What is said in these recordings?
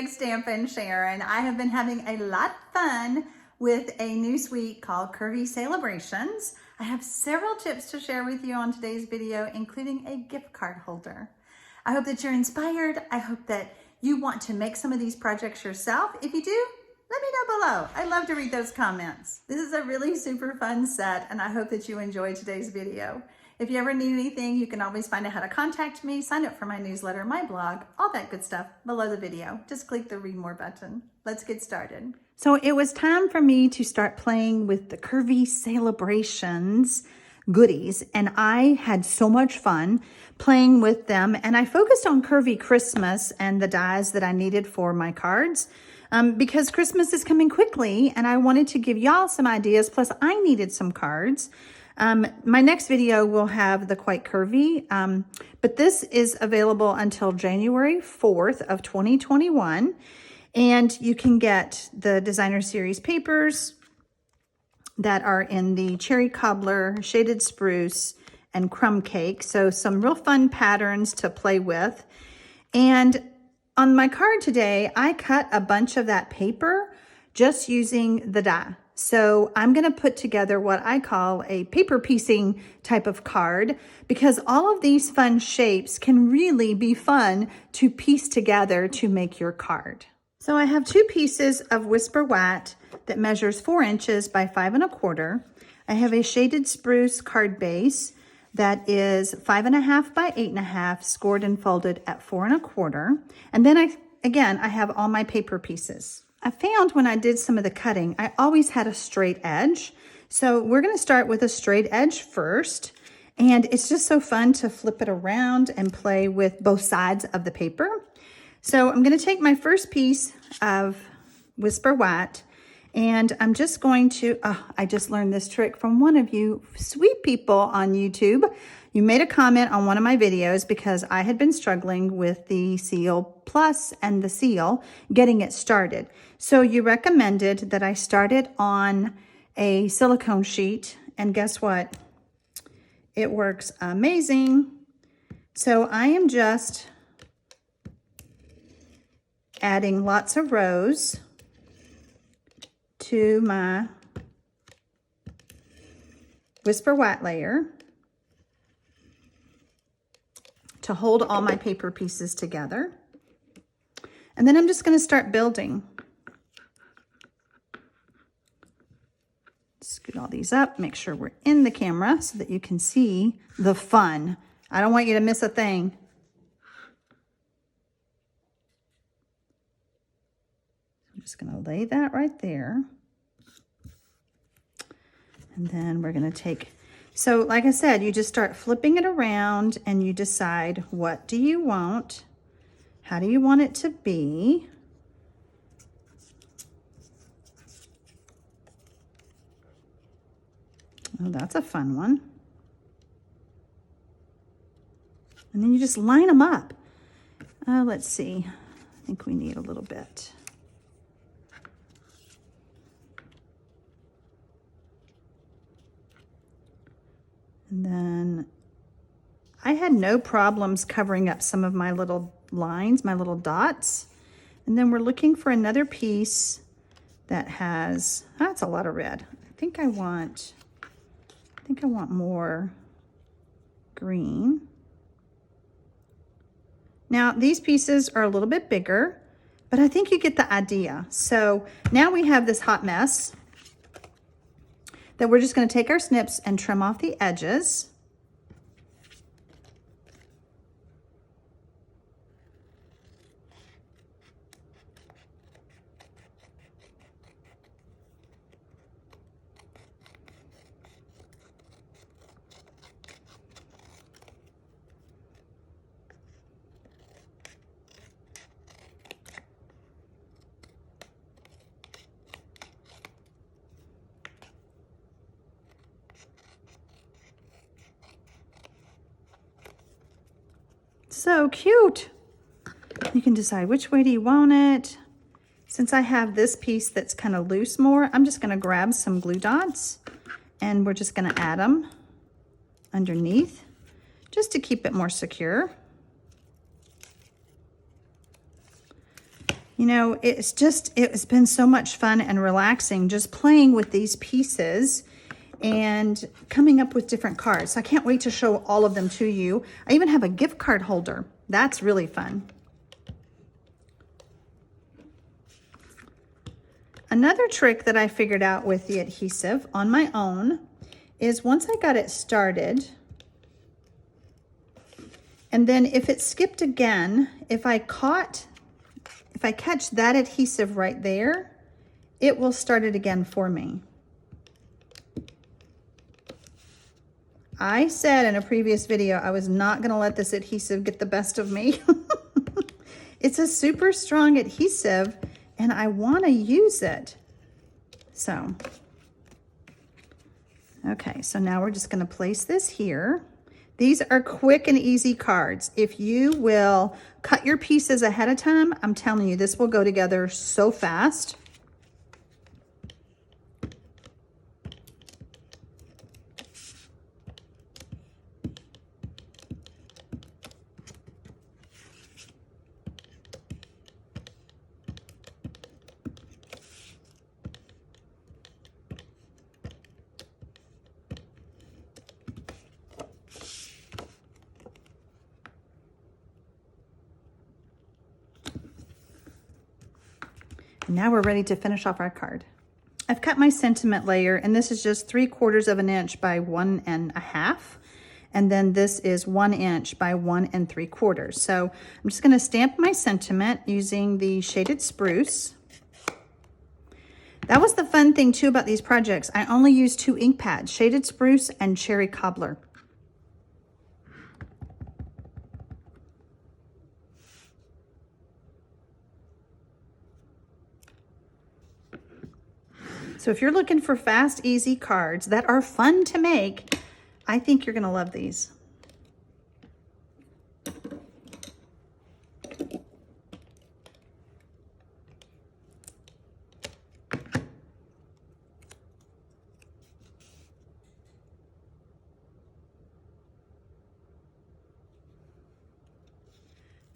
TxStampin, Sharon. I have been having a lot of fun with a new suite called Curvy Celebrations. I have several tips to share with you on today's video, including a gift card holder. I hope that you're inspired. I hope that you want to make some of these projects yourself. If you do, let me know below. I love to read those comments. This is a really super fun set, and I hope that you enjoy today's video. If you ever need anything, you can always find out how to contact me, sign up for my newsletter, my blog, all that good stuff below the video. Just click the read more button. Let's get started. So it was time for me to start playing with the Curvy Celebrations goodies, and I had so much fun playing with them, and I focused on Curvy Christmas and the dies that I needed for my cards because Christmas is coming quickly, and I wanted to give y'all some ideas, plus I needed some cards. My next video will have the Quite Curvy, but this is available until January 4th of 2021, and you can get the designer series papers that are in the cherry cobbler, shaded spruce, and crumb cake. So some real fun patterns to play with. And on my card today, I cut a bunch of that paper just using the die. So I'm going to put together what I call a paper piecing type of card, because all of these fun shapes can really be fun to piece together to make your card. So I have two pieces of Whisper White that measures 4 inches by 5 1/4. I have a shaded spruce card base that is 5 1/2 by 8 1/2, scored and folded at 4 1/4. And then I have all my paper pieces. I found when I did some of the cutting, I always had a straight edge. So we're going to start with a straight edge first. And it's just so fun to flip it around and play with both sides of the paper. So I'm going to take my first piece of Whisper White, and I'm just going to, I just learned this trick from one of you sweet people on YouTube. You made a comment on one of my videos because I had been struggling with the Seal Plus and the Seal, getting it started. So you recommended that I started on a silicone sheet, and guess what? It works amazing. So I am just adding lots of rows to my Whisper White layer to hold all my paper pieces together. And then I'm just going to start building. Scoot all these up, make sure we're in the camera so that you can see the fun. I don't want you to miss a thing. I'm just going to lay that right there. And then we're going to take, so like I said, you just start flipping it around and you decide, what do you want? How do you want it to be? Oh, that's a fun one. And then you just line them up. Let's see. I think we need a little bit. And then I had no problems covering up some of my little lines, my little dots. And then we're looking for another piece that has, that's a lot of red. I think I want more green. Now these pieces are a little bit bigger, but I think you get the idea. So now we have this hot mess that we're just going to take our snips and trim off the edges. So cute. You can decide which way do you want it. Since I have this piece that's kind of loose more, I'm just going to grab some glue dots and we're just going to add them underneath just to keep it more secure. You know, it's been so much fun and relaxing just playing with these pieces and coming up with different cards. So I can't wait to show all of them to you. I even have a gift card holder. That's really fun. Another trick that I figured out with the adhesive on my own is once I got it started, and then if it skipped again, if I catch that adhesive right there, it will start it again for me. I said in a previous video, I was not gonna let this adhesive get the best of me. It's a super strong adhesive and I wanna use it. So, okay, so now we're just gonna place this here. These are quick and easy cards. If you will cut your pieces ahead of time, I'm telling you, this will go together so fast. Now we're ready to finish off our card. I've cut my sentiment layer, and this is just 3/4 of an inch by 1 1/2. And then this is 1 inch by 1 3/4. So I'm just gonna stamp my sentiment using the shaded spruce. That was the fun thing too about these projects. I only used 2 ink pads, shaded spruce and cherry cobbler. So if you're looking for fast, easy cards that are fun to make, I think you're gonna love these.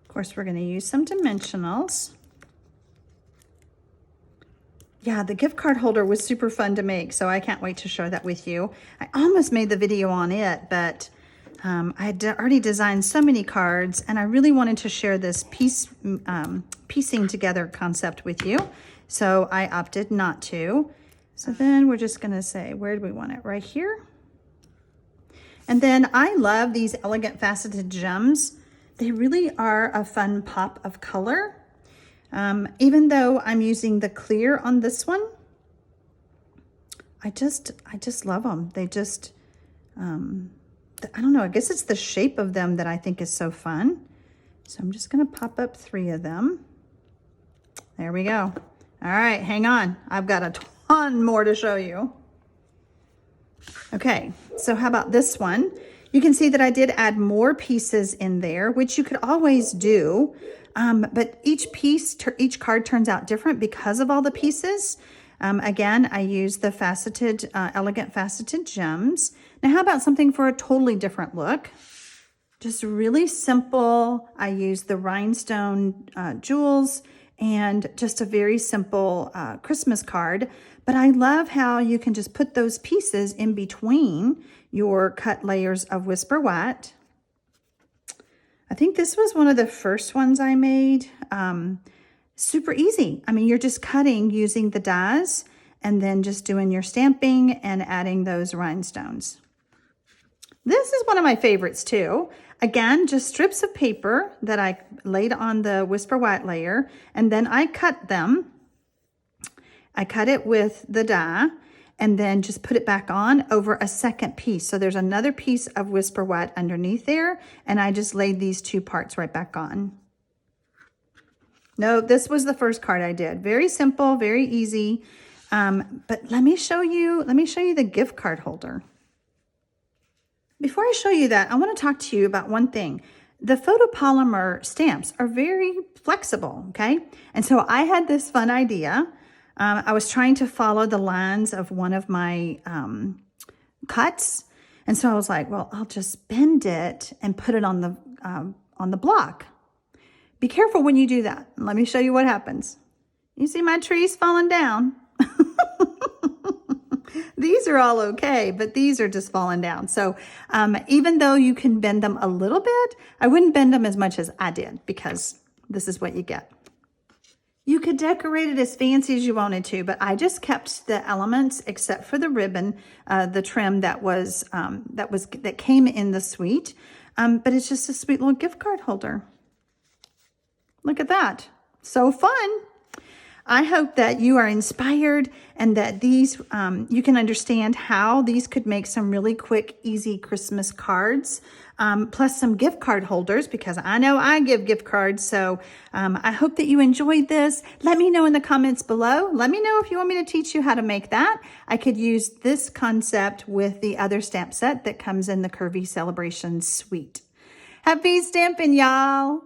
Of course, we're gonna use some dimensionals. Yeah, the gift card holder was super fun to make, so I can't wait to share that with you. I almost made the video on it, but I had already designed so many cards, and I really wanted to share this piecing together concept with you, so I opted not to. So then we're just gonna say, where do we want it? Right here. And then I love these elegant faceted gems. They really are a fun pop of color. Even though I'm using the clear on this one, I just love them. They just, I don't know, I guess it's the shape of them that I think is so fun. So I'm just gonna pop up 3 of them. There we go. All right, hang on. I've got a ton more to show you. Okay, so how about this one? You can see that I did add more pieces in there, which you could always do. But each card turns out different because of all the pieces. Again, I use the faceted, elegant faceted gems. Now, how about something for a totally different look? Just really simple. I use the rhinestone jewels and just a very simple Christmas card. But I love how you can just put those pieces in between your cut layers of Whisper White. I think this was one of the first ones I made. Super easy. I mean, you're just cutting using the dies and then just doing your stamping and adding those rhinestones. This is one of my favorites too. Again, just strips of paper that I laid on the Whisper White layer, and then I cut them. I cut it with the die and then just put it back on over a second piece. So there's another piece of Whisper White underneath there, and I just laid these 2 parts right back on. No, this was the first card I did. Very simple, very easy. But let me show you the gift card holder. Before I show you that, I want to talk to you about one thing. The photopolymer stamps are very flexible, okay? And so I had this fun idea. I was trying to follow the lines of one of my cuts. And so I was like, well, I'll just bend it and put it on the block. Be careful when you do that. Let me show you what happens. You see my trees falling down? These are all okay, but these are just falling down. So even though you can bend them a little bit, I wouldn't bend them as much as I did because this is what you get. You could decorate it as fancy as you wanted to, but I just kept the elements except for the ribbon, the trim that came in the suite. But it's just a sweet little gift card holder. Look at that. So fun. I hope that you are inspired and that these, you can understand how these could make some really quick, easy Christmas cards, plus some gift card holders, because I know I give gift cards. So I hope that you enjoyed this. Let me know in the comments below. Let me know if you want me to teach you how to make that. I could use this concept with the other stamp set that comes in the Curvy Celebration suite. Happy stamping, y'all.